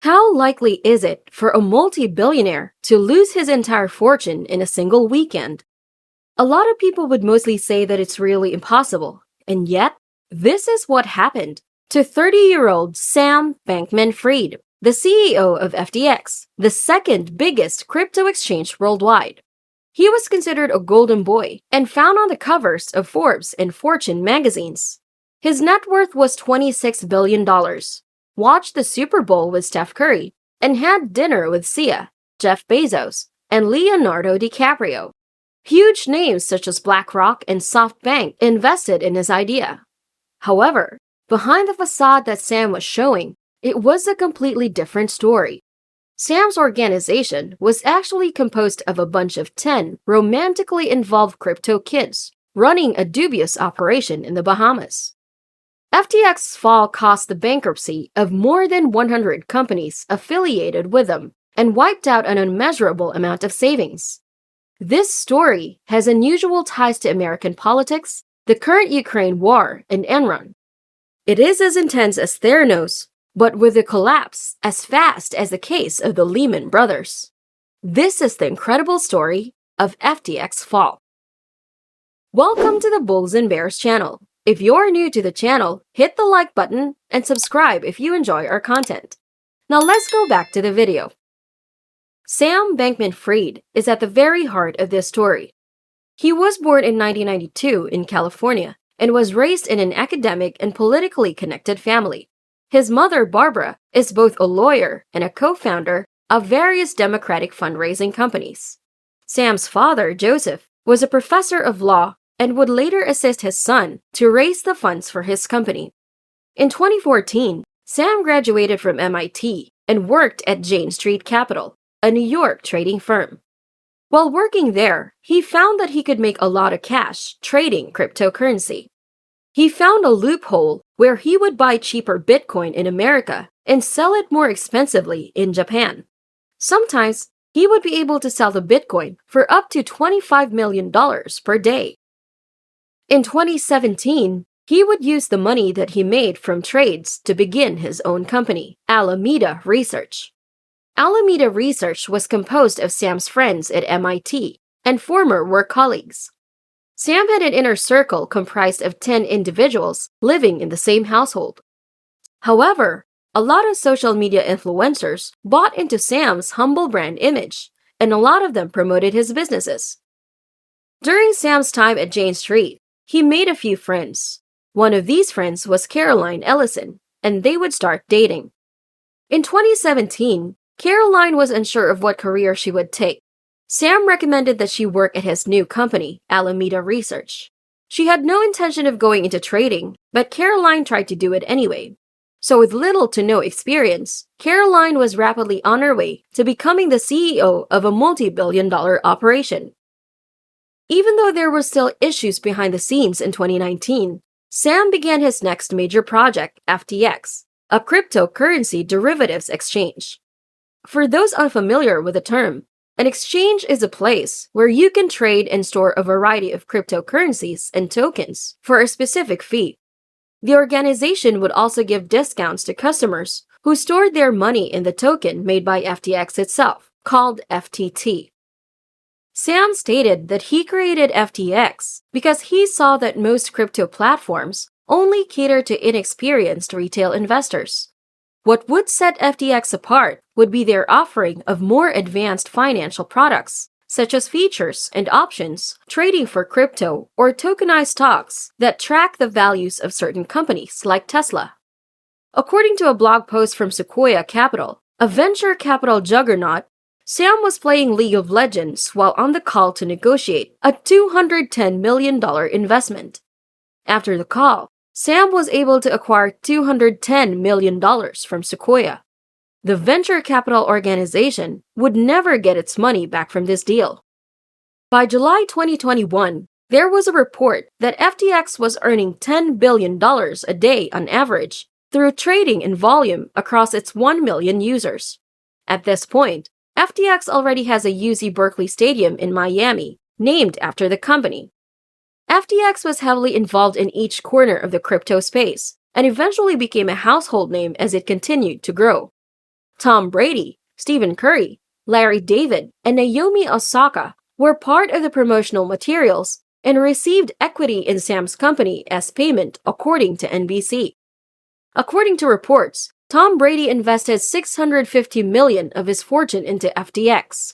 How likely is it for a multi-billionaire to lose his entire fortune in a single weekend? A lot of people would mostly say that it's really impossible, and yet, this is what happened to 30-year-old Sam Bankman-Fried, the CEO of FTX, the second biggest crypto exchange worldwide. He was considered a golden boy and found on the covers of Forbes and Fortune magazines. His net worth was $26 billion, watched the Super Bowl with Steph Curry, and had dinner with Sia, Jeff Bezos, and Leonardo DiCaprio. Huge names such as BlackRock and SoftBank invested in his idea. However, behind the facade that Sam was showing, it was a completely different story. Sam's organization was actually composed of a bunch of 10 romantically involved crypto kids running a dubious operation in the Bahamas. FTX's fall caused the bankruptcy of more than 100 companies affiliated with them and wiped out an unmeasurable amount of savings. This story has unusual ties to American politics, the current Ukraine war, and Enron. It is as intense as Theranos, but with a collapse as fast as the case of the Lehman Brothers. This is the incredible story of FTX fall. Welcome to the Bulls and Bears channel. If you're new to the channel, hit the like button and subscribe if you enjoy our content. Now let's go back to the video. Sam Bankman-Fried is at the very heart of this story. He was born in 1992 in California and was raised in an academic and politically connected family. His mother, Barbara, is both a lawyer and a co-founder of various Democratic fundraising companies. Sam's father, Joseph, was a professor of law and would later assist his son to raise the funds for his company. In 2014, Sam graduated from MIT and worked at Jane Street Capital, a New York trading firm. While working there, he found that he could make a lot of cash trading cryptocurrency. He found a loophole where he would buy cheaper Bitcoin in America and sell it more expensively in Japan. Sometimes, he would be able to sell the Bitcoin for up to $25 million per day. In 2017, he would use the money that he made from trades to begin his own company, Alameda Research. Alameda Research was composed of Sam's friends at MIT and former work colleagues. Sam had an inner circle comprised of 10 individuals living in the same household. However, a lot of social media influencers bought into Sam's humble brand image, and a lot of them promoted his businesses. During Sam's time at Jane Street, he made a few friends. One of these friends was Caroline Ellison, and they would start dating. In 2017, Caroline was unsure of what career she would take. Sam recommended that she work at his new company, Alameda Research. She had no intention of going into trading, but Caroline tried to do it anyway. So with little to no experience, Caroline was rapidly on her way to becoming the CEO of a multi-billion-dollar operation. Even though there were still issues behind the scenes in 2019, Sam began his next major project, FTX, a cryptocurrency derivatives exchange. For those unfamiliar with the term, an exchange is a place where you can trade and store a variety of cryptocurrencies and tokens for a specific fee. The organization would also give discounts to customers who stored their money in the token made by FTX itself, called FTT. Sam stated that he created FTX because he saw that most crypto platforms only cater to inexperienced retail investors. What would set FTX apart would be their offering of more advanced financial products, such as features and options, trading for crypto or tokenized stocks that track the values of certain companies like Tesla. According to a blog post from Sequoia Capital, a venture capital juggernaut, Sam was playing League of Legends while on the call to negotiate a $210 million investment. After the call, Sam was able to acquire $210 million from Sequoia. The venture capital organization would never get its money back from this deal. By July 2021, there was a report that FTX was earning $10 billion a day on average through trading in volume across its 1 million users. At this point, FTX already has a UC Berkeley Stadium in Miami, named after the company. FTX was heavily involved in each corner of the crypto space and eventually became a household name as it continued to grow. Tom Brady, Stephen Curry, Larry David, and Naomi Osaka were part of the promotional materials and received equity in Sam's company as payment, according to NBC. According to reports, Tom Brady invested $650 million of his fortune into FTX.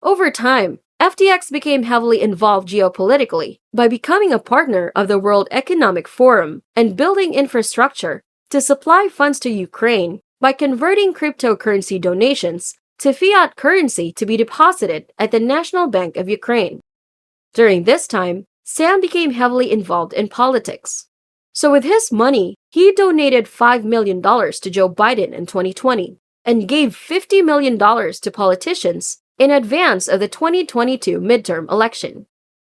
Over time, FTX became heavily involved geopolitically by becoming a partner of the World Economic Forum and building infrastructure to supply funds to Ukraine by converting cryptocurrency donations to fiat currency to be deposited at the National Bank of Ukraine. During this time, Sam became heavily involved in politics. So with his money, he donated $5 million to Joe Biden in 2020 and gave $50 million to politicians in advance of the 2022 midterm election.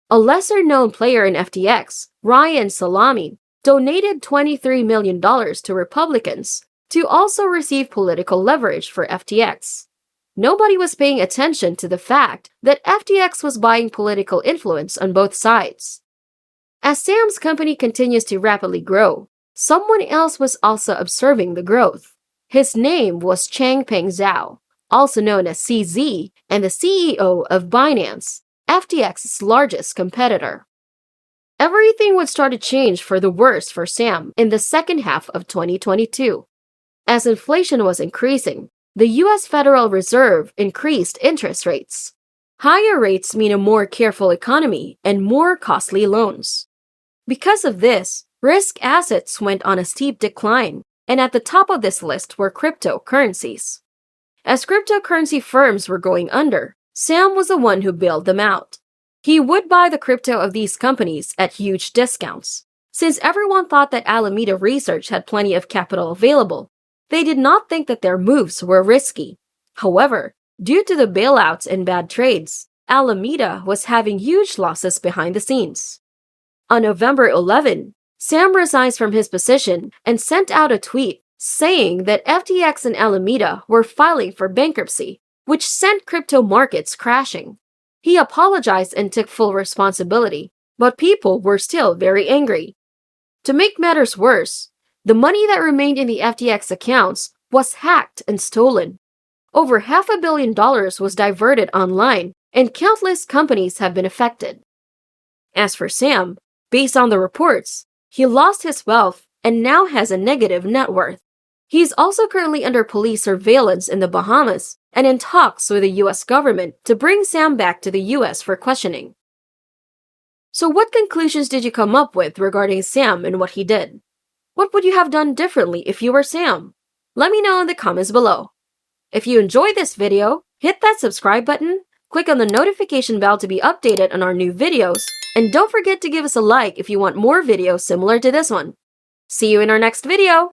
A lesser-known player in FTX, Ryan Salami, donated $23 million to Republicans to also receive political leverage for FTX. Nobody was paying attention to the fact that FTX was buying political influence on both sides. As Sam's company continues to rapidly grow, someone else was also observing the growth. His name was Changpeng Zhao, also known as CZ, and the CEO of Binance, FTX's largest competitor. Everything would start to change for the worse for Sam in the second half of 2022. As inflation was increasing, the U.S. Federal Reserve increased interest rates. Higher rates mean a more careful economy and more costly loans. Because of this, risk assets went on a steep decline, and at the top of this list were cryptocurrencies. As cryptocurrency firms were going under, Sam was the one who bailed them out. He would buy the crypto of these companies at huge discounts. Since everyone thought that Alameda Research had plenty of capital available, they did not think that their moves were risky. However, due to the bailouts and bad trades, Alameda was having huge losses behind the scenes. On November 11, Sam resigns from his position and sent out a tweet saying that FTX and Alameda were filing for bankruptcy, which sent crypto markets crashing. He apologized and took full responsibility, but people were still very angry. To make matters worse, the money that remained in the FTX accounts was hacked and stolen. Over $500 million was diverted online, and countless companies have been affected. As for Sam, based on the reports, he lost his wealth and now has a negative net worth. He is also currently under police surveillance in the Bahamas and in talks with the U.S. government to bring Sam back to the U.S. for questioning. So what conclusions did you come up with regarding Sam and what he did? What would you have done differently if you were Sam? Let me know in the comments below. If you enjoyed this video, hit that subscribe button, click on the notification bell to be updated on our new videos, and don't forget to give us a like if you want more videos similar to this one. See you in our next video!